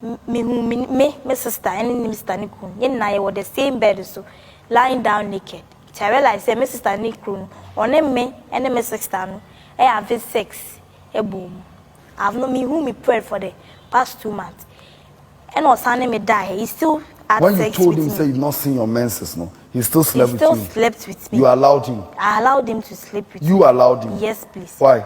Me sister and Mr. Nikun. Yen na were the same bed so lying down naked. I realized say my sister Nikun on me and my sister no. I have sex. A boom. I've known me whom me prayed for the past 2 months. And was son me die. He still had when sex you told with him me. Say you've not seen your menses, no, he still slept with you. you. He still slept with me. You allowed him. I allowed him to sleep with me. You allowed him. Yes, please. Why?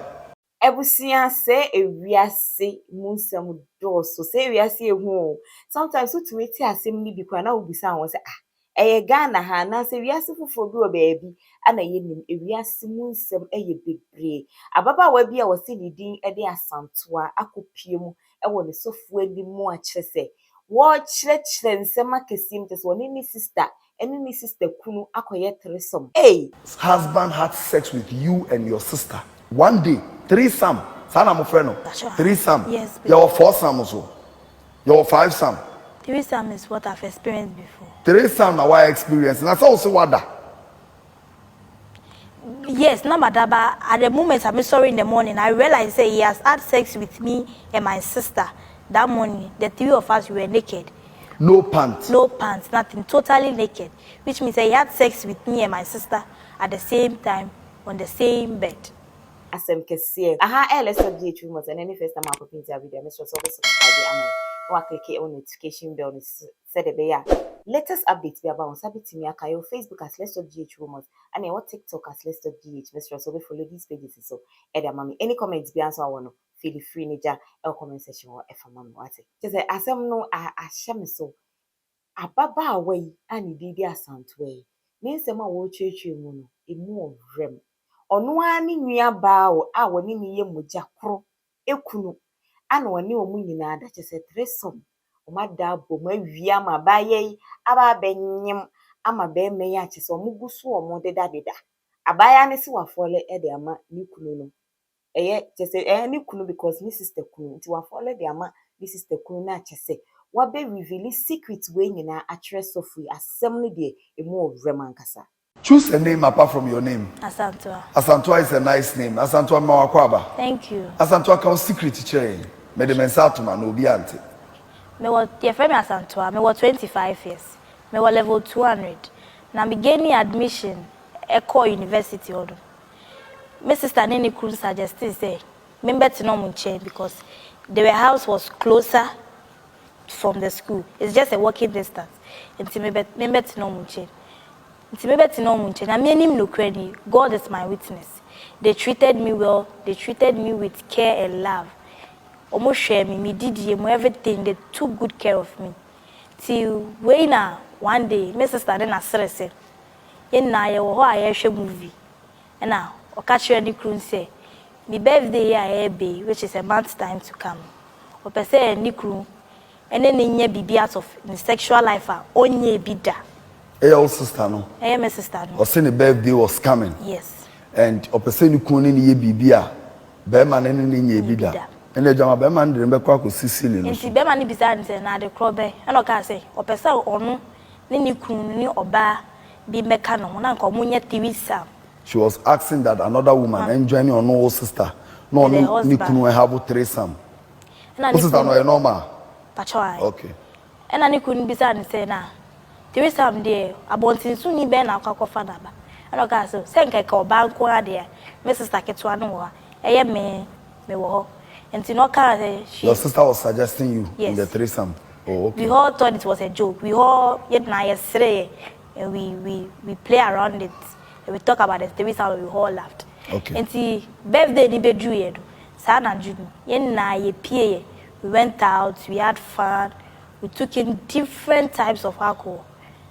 Ebusia say ewiase munsem doso say ewiase ehu sometimes what we ti asem ni bi kwa na obisa won say eye Ghana ha na say ewiase foforo bi o baabi ana ye nim ewiase munsem eye bebre ababa wa bi a wose ni din e de asantoa akopiem e wo ne sofu ani mu a kire say wo kire nsem akesim te so ni sister eni ni sister kunu akoye 3reesome. Hey, Husband had sex with you and your sister one day. 3reesome. Sana mo friend no. 3reesome. Yes. You were 4some also. You were 5some. 3reesome is what I've experienced before. 3reesome na why experience. And that's also what that. Yes, no matter, but at the moment I'm sorry in the morning, I realized say he has had sex with me and my sister. That morning, the 3 of us were naked. No pants. No pants, nothing, totally naked. Which means he had sex with me and my sister at the same time on the same bed. Asem kese aha let's not get too much and any first time I put into a video make sure so subscribe am or click on notification bell said the bear latest updates be about sabiti me aka your Facebook as let's not get rumors and your TikTok as let's not get make sure so follow these pages so mami any comments be answer one feel free neja e comment section or e fama me what just say asem no a hyem so ababa away ani didi asanto we me nsem a wo twetwe mu no emu ovrem ono ani nua baa o a woni ne ye mogya koro ekunu ana woni omu nyina da che se 3reesome o mada bom awia ma baye aba benyem ama be me ya che se omugusu omo deda abaya ne se wafole e de ama ni kunu no eye che se ni kunu because ni sister kunu nti wafole de ama ni sister kunu na che se wabe reveal secret we nyina akyere sofu asem ne de emu ovrem ankasa. Choose a name apart from your name. Asantua. Asantua is a nice name. Asantua Mawakwaba. Thank you. Asantua can secret chain. Me de mensatuma no bi ante. Me was your friend Asantua. Me was 25 years. Me was level 200. Now me gaining admission Eco University order. My sister Nene Kun suggested say me better no munche because the house was closer from the school. It's just a walking distance. Until me better no munche. God is my witness. They treated me well. They treated me with care and love. Almost share me did everything. They took good care of me. Till when one day, my sister then said, "In na I share movie." And now, occasionally, Krun say, "My birthday here, which is a month's time to come." Or per se, Nikru, and then in your baby out of the sexual life, only bida. Your sister no. My sister no. Or say the birthday was coming. Yes. And opese ni kunu ni ye bibia. Be man ni nye bida. And the jama be man de be kwa ko sisili no. Nti be man ni bisa nse na de krobe. E no ka say opese onu ni kunu ni oba bi meka no na nka omunye 3reesome. She was asking that another woman enjoying your no sister. No ni kunu have 3reesome. Na ni sister no normal. Pacho. Okay. E na ni kunu bisa nse na 3reesome there abontin so ni be na akwakofa na ba. E no ka say senke ka oba nko ade my sister ketwa no wo eye me wo ho. Your sister was suggesting you in the 3reesome. Oh, okay. We all thought it was a joke. We all yesterday and we play around it. And we talk about the 3reesome. We all laughed. Okay. And the birthday ni be June. Sana June. We went out. We had fun. We took in different types of alcohol.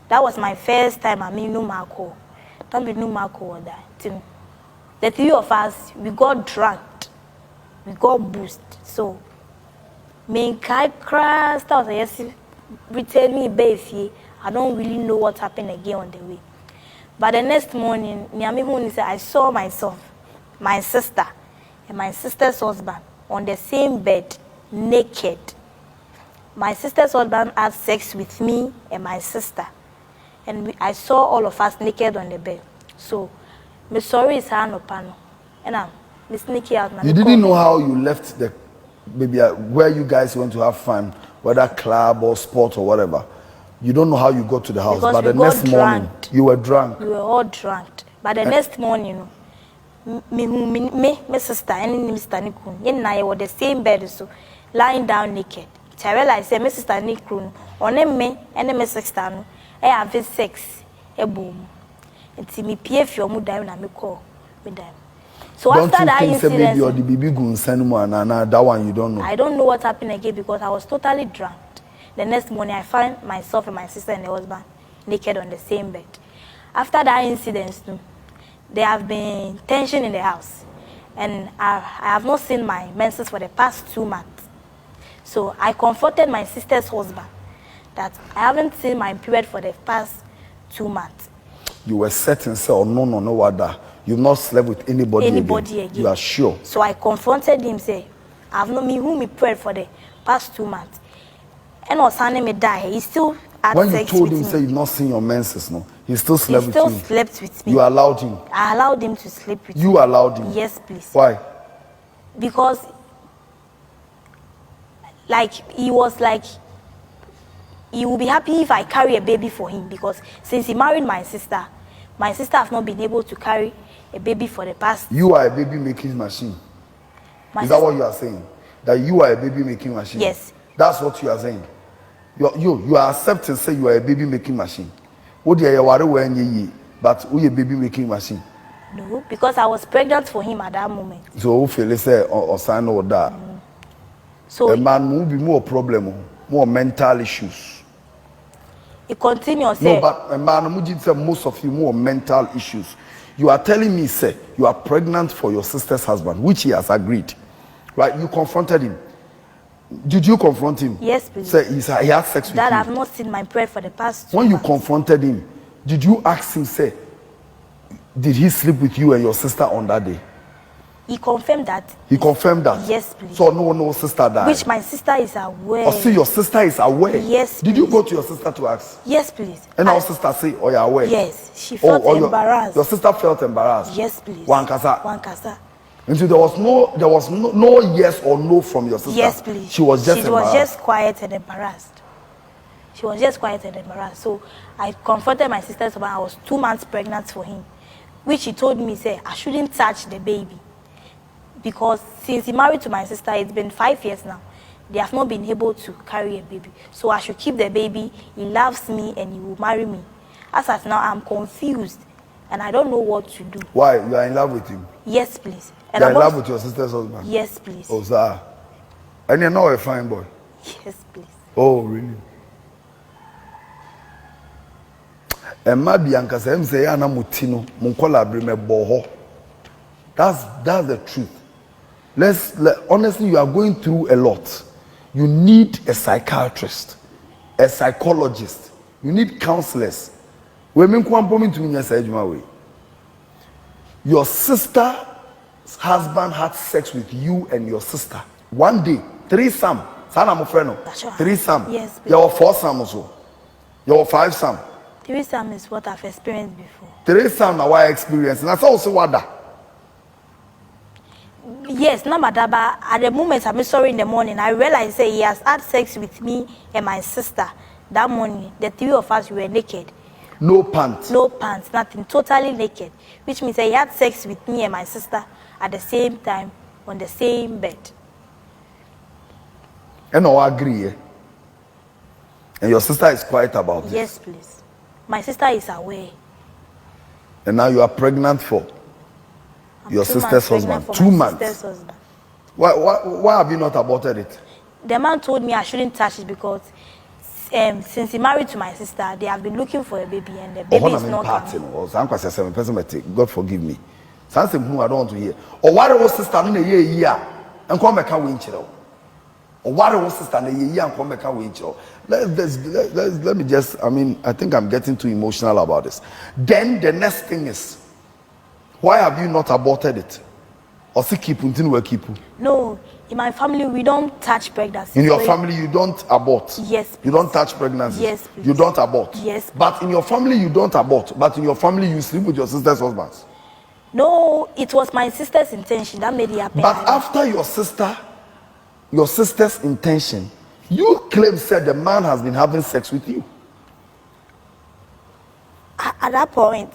That was my first time. I mean, no alcohol. Don't be no alcohol that. The 3 of us, we got drunk. We got boosted. So, main crash that yes, return me baby. I don't really know what happened again on the way. But the next morning, I saw myself, my sister, and my sister's husband on the same bed, naked. My sister's husband had sex with me and my sister, and I saw all of us naked on the bed. So, my sorry is hand upon, and I'm. You didn't know how you left the baby where you guys went to have fun whether club or sport or whatever. You don't know how you got to the house, Because but we the got next morning drunk. you were drunk. We were all drunk. But the next morning, my sister and Mr. Nikun, and were the same bed, so lying down naked. So I realized, my sister Nikun, on me and my sister, I have sex, a boom. And see me PF your mood down and me call with them. So Don't after you that think incident, maybe or the baby gun send one and that one you don't know? I don't know what happened again because I was totally drunk. The next morning, I found myself and my sister and the husband naked on the same bed. After that incident, there have been tension in the house, and I have not seen my menses for the past 2 months. So I confronted my sister's husband that I haven't seen my period for the past 2 months. You were certain, say, oh no, what that? You've not slept with anybody again. You are sure? So I confronted him, say, I've not me who me prayed for the past 2 months. And Osane me die. He still had when sex you told with him, me. say you've not seen your menses, no? He still slept with you. He still slept with me. You allowed him? I allowed him to sleep with me. You allowed him? Yes, please. Why? Because, like, he was like, he will be happy if I carry a baby for him. Because since he married my sister has not been able to carry a baby for the past. You are a baby making machine. Is that what you are saying? That you are a baby making machine? Yes. That's what you are saying. You are accepting, say you are a baby making machine. What do you are, but who a baby making machine? No, because I was pregnant for him at that moment. So who feel say or sign or that? So a man will be more problem, more mental issues. It continues. No, but a man say most of you more mental issues. You are telling me, say, you are pregnant for your sister's husband, which he has agreed. Right? You confronted him. Did you confront him? Yes, please. Say he had sex with you. That I've not seen my prayer for the past 2 When months. you confronted him, did you ask him, say, did he sleep with you and your sister on that day? He confirmed that. He confirmed that? Yes, please. So no sister died? Which my sister is aware. Oh, see, your sister is aware? Yes, Did you go to your sister to ask? Yes, please. And our sister say, oh, you're aware? Yes, she felt embarrassed. Your sister felt embarrassed? Yes, please. Wankasa. And so there was no yes or no from your sister? Yes, please. She was just embarrassed? She was just quiet and embarrassed. So I confronted my sister when I was 2 months pregnant for him, which he told me, say, I shouldn't touch the baby. Because since he married to my sister, it's been 5 years now. They have not been able to carry a baby. So I should keep the baby. He loves me and he will marry me. As of now, I'm confused and I don't know what to do. Why? You are in love with him? Yes, please. You are in love with your sister's husband? Yes, please. Oh, sir. And you're not a fine boy? Yes, please. Oh, really? Emma Bianca said, say, Anna Mutino, Munkola Brime Boho. That's the truth. Honestly, you are going through a lot. You need a psychiatrist, a psychologist. You need counselors. Your sister's husband had sex with you and your sister. One day, 3reesome. Right. 3reesome. Yes, please. You have 4some also. You have 5some. 3reesome is what I've experienced before. 3reesome now I experience. And that's also what that. Yes, no matter, but at the moment I'm sorry in the morning, I realized that he has had sex with me and my sister. That morning, the 3 of us were naked. No pants? No pants, nothing, totally naked. Which means that he had sex with me and my sister at the same time on the same bed. And I agree, eh? And your sister is quiet about this? Yes, please. My sister is aware. And now you are pregnant for your sister's husband? 2 months. Why have you not aborted it? The man told me I shouldn't touch it because since he married to my sister, they have been looking for a baby and the baby is not coming. God forgive me. Something who I don't want to hear. Or why was sister in a year and come back and win chill? Or why was sister in a year and come back and win chill? Let me just, I think I'm getting too emotional about this. Then the next thing is, why have you not aborted it? Or see keep until we keep? No, in my family we don't touch pregnancy. In your family you don't abort? Yes, please. You don't touch pregnancy? Yes, please. You don't abort? Yes, please. But in your family you don't abort, but in your family you sleep with your sister's husbands? No, it was my sister's intention that made it happen. But after your sister's intention, You claim said the man has been having sex with you. At that point,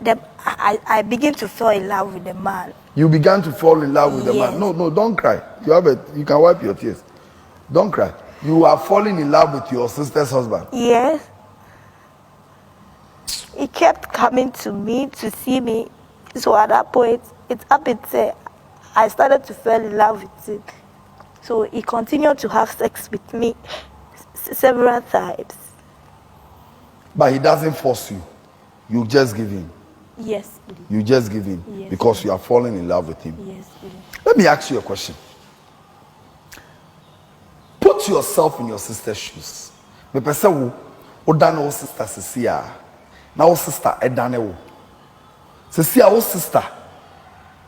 I begin to fall in love with the man. You began to fall in love with the Yes. man. No, don't cry. You can wipe your tears. Don't cry. You are falling in love with your sister's husband. Yes. He kept coming to me to see me. So at that point, it happened. I started to fall in love with him. So he continued to have sex with me several times. But he doesn't force you. You just give in. Yes, please. You just give in. Yes, because you are falling in love with him. Yes, please. Let me ask you a question. Put yourself in your sister's shoes. Me pese wo odane wo sister sesia. Na wo sister edane wo. Sesia wo sister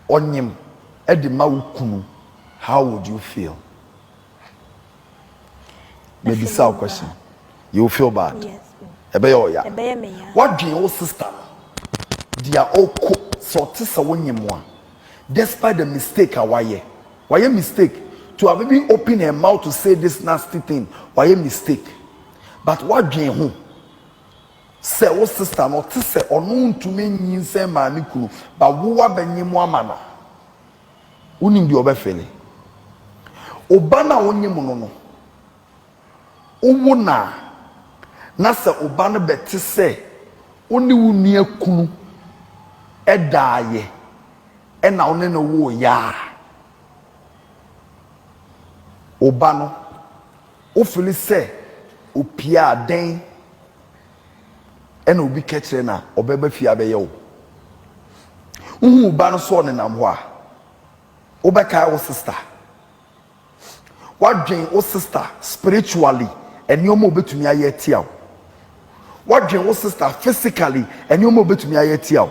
onyem edima wo kunu. How would you feel? Maybe some question. You feel bad. Yes. Ebe what do your sister? They are all cool. So tisa wonyemwa. Despite the mistake why mistake? To have even opened her mouth to say this nasty thing. Why a mistake? But what do you say? Oh sister, not to say or no to me in say maniku, but who are benyemwa mana? Unim di obefele. Obana onyemono. Uwuna na se obana beti se oni wunia kunu edaye ena one no wo ya obano ofili se opia den ena obi kekere na obeba fi abeye wo uhu obano so ne nam ho a obeka wo sister what dream wo sister spiritually and your mo betumi aye tia what dream wo sister physically and your mo betumi aye tia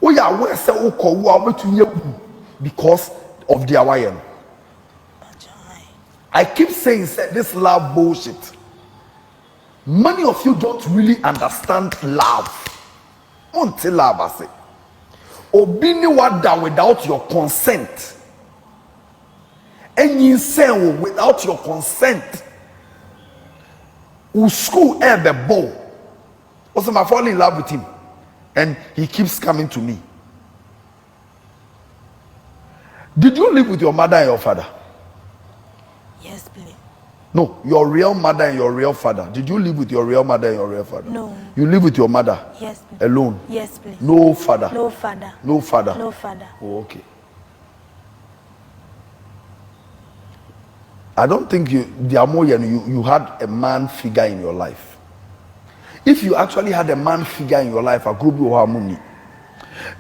wo ya we say wo ko wo betumi awu because of their wire. I keep saying this love bullshit. Many of you don't really understand love until love I say obini wada without your consent and you say without your consent who school ever bow. Also, I fall in love with him, and he keeps coming to me. Did you live with your mother and your father? Yes, please. No, your real mother and your real father. Did you live with your real mother and your real father? No. You live with your mother? Yes, please. Alone? Yes, please. No father? No father. No father? No father. Oh, okay. I don't think you had a man figure in your life. If you actually had a man figure in your life, a group of harmony,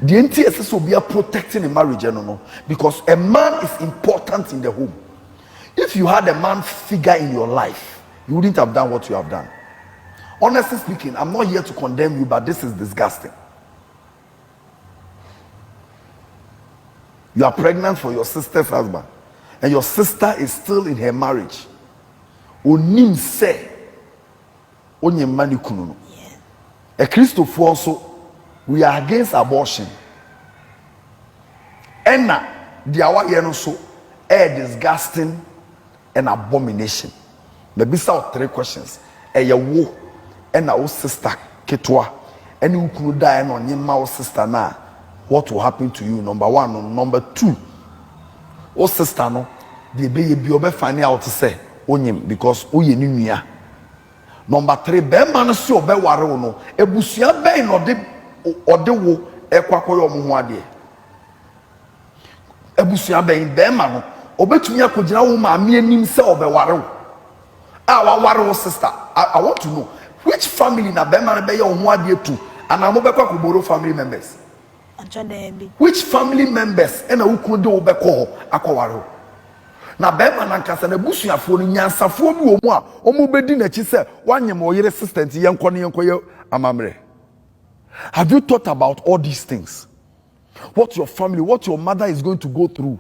the NTSS will be protecting a marriage, because a man is important in the home. If you had a man figure in your life, you wouldn't have done what you have done. Honestly speaking, I'm not here to condemn you, but this is disgusting. You are pregnant for your sister's husband, and your sister is still in her marriage. Onim say, onye mani kununo. A Christopher also, we are against abortion. Enna, the awa yenoso, disgusting and abomination. Maybe some 3 questions. Wo, enna o sister ketwa, any ukunu die no nyema o sister na. What will happen to you? Number 1. Number 2. O sister no, the be obe find out to say onyim because oye ni nua. Number 3, be man si obe ware wo no, ebusua be no ode wo ekwakoyo mo ho ade. Ebusua be man no, obetumi akogina wo ma me anim se obe ware wo. Wa ware wo sister. I want to know which family na be man be ye wo ho ade tu, and am obekwa koboro family members. Which family members and a who do beko akwaro na bema na nkasa na busuafo no nyansafo bi wo mu a omo bedi na chi se wanyem oyere assistant yenko ne yenko ye amamre. Have you thought about all these things? What your family, what your mother is going to go through?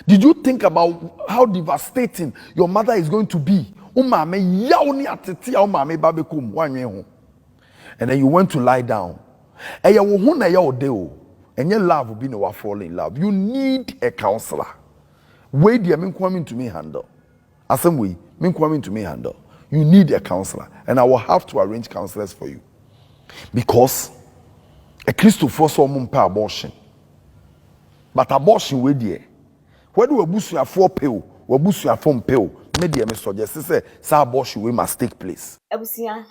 Did you think about how devastating your mother is going to be? Umame yauni atete ya umame babekum wanwe ho. And then you went to lie down. And you love will be no fall in love. You need a counselor. Wait, the coming to me handle. Asem way, me coming to me handle. You need a counselor, and I will have to arrange counselors for you. Because a Christopher saw abortion. But abortion with you. Where do we boost your 4 pill? We boost your 4 pill. Maybe I suggest say abortion we must take place. Ebusia,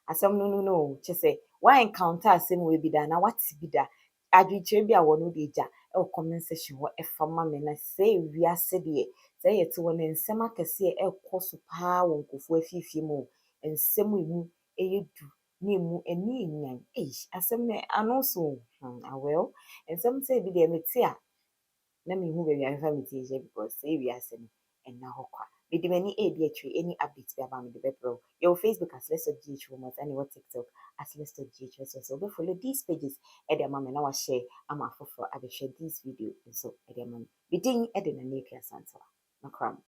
asem no. Chese, why encounter asem we be da na what be da? Adwichere bi a wono de ja. E comment section wo e fama me na say wiase de. Say yete won ensem akese e koso pa won kofo afifie mu. Ensem emu eyedu na emu eni nyan. Asem me anoso. Well, ensem say bi de mete a na me hu be wi family tie because say wiase no and na hokwa. With the many any updates be about the bro. Your Facebook as Let's GH Women and your TikTok as Let's GH. So be follow these pages. Edia mama na wa share. I'm a for I share this video. So edia mama. Be ding edin na new Santa. No crime.